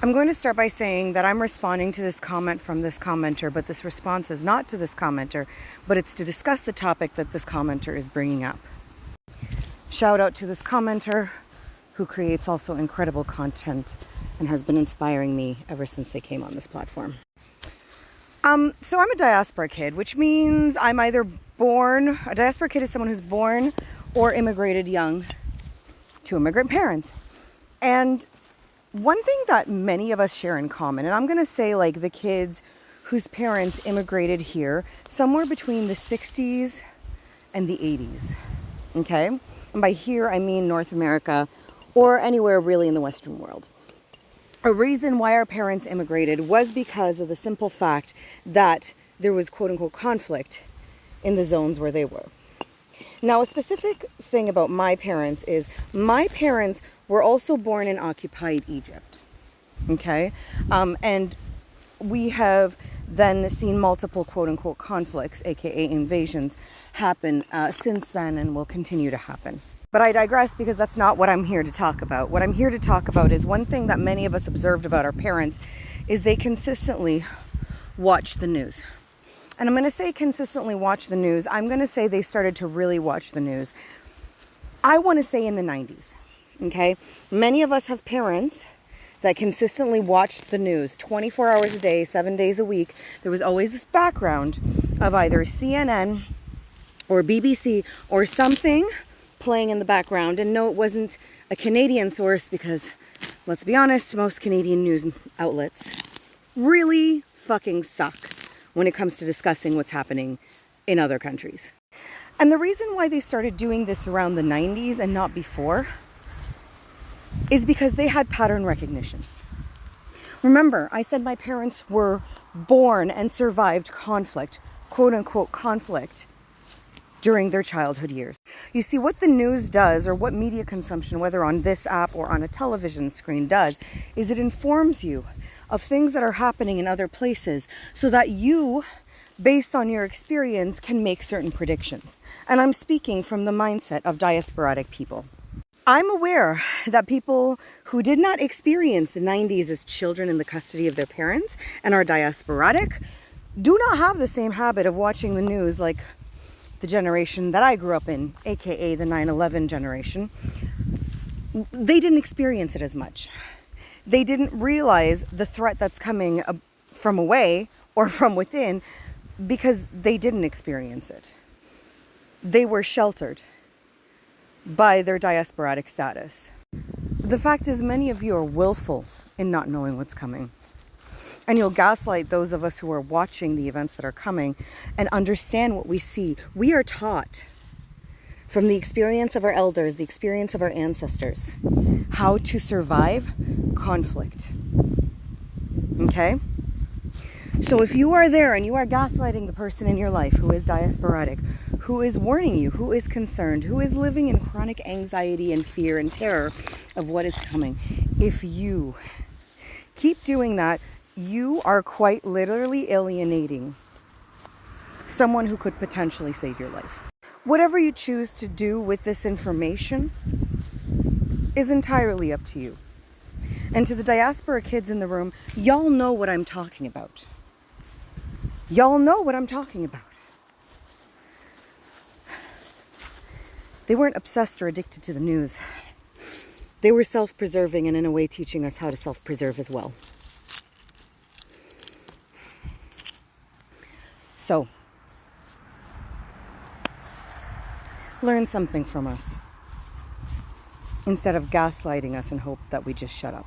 I'm going to start by saying that I'm responding to this comment from this commenter, but this response is not to this commenter, but it's to discuss the topic that this commenter is bringing up. Shout out to this commenter who creates also incredible content and has been inspiring me ever since they came on this platform. So I'm a diaspora kid, which means I'm either born, a diaspora kid is someone who's born or immigrated young to immigrant parents. And one thing that many of us share in common, and I'm going to say like the kids whose parents immigrated here somewhere between the 60s and the 80s, okay? And by here, I mean North America or anywhere really in the Western world. A reason why our parents immigrated was because of the simple fact that there was quote unquote conflict in the zones where they were. Now, a specific thing about my parents is my parents were also born in occupied Egypt, okay? And we have then seen multiple quote unquote conflicts, aka invasions, happen since then and will continue to happen. But I digress because that's not what I'm here to talk about. What I'm here to talk about is one thing that many of us observed about our parents is they consistently watch the news. And I'm going to say consistently watch the news. I'm going to say they started to really watch the news. I want to say in the 90s, okay? Many of us have parents that consistently watched the news 24 hours a day, 7 days a week. There was always this background of either CNN or BBC or something playing in the background. And no, it wasn't a Canadian source because, let's be honest, most Canadian news outlets really fucking suck when it comes to discussing what's happening in other countries. And the reason why they started doing this around the 90s and not before is because they had pattern recognition. Remember, I said my parents were born and survived conflict, quote unquote conflict, during their childhood years. You see, what the news does, or what media consumption, whether on this app or on a television screen does, is it informs you of things that are happening in other places so that you, based on your experience, can make certain predictions. And I'm speaking from the mindset of diasporic people. I'm aware that people who did not experience the 90s as children in the custody of their parents and are diasporic do not have the same habit of watching the news like the generation that I grew up in, aka the 9/11 generation. They didn't experience it as much. They didn't realize the threat that's coming from away or from within because they didn't experience it. They were sheltered by their diasporic status. The fact is, many of you are willful in not knowing what's coming. And you'll gaslight those of us who are watching the events that are coming and understand what we see. We are taught from the experience of our elders, the experience of our ancestors, how to survive conflict. Okay? So if you are there and you are gaslighting the person in your life who is diasporic, who is warning you, who is concerned, who is living in chronic anxiety and fear and terror of what is coming, if you keep doing that, you are quite literally alienating someone who could potentially save your life. Whatever you choose to do with this information is entirely up to you. And to the diaspora kids in the room, y'all know what I'm talking about. Y'all know what I'm talking about. They weren't obsessed or addicted to the news. They were self-preserving and in a way teaching us how to self-preserve as well. So, learn something from us instead of gaslighting us and hope that we just shut up.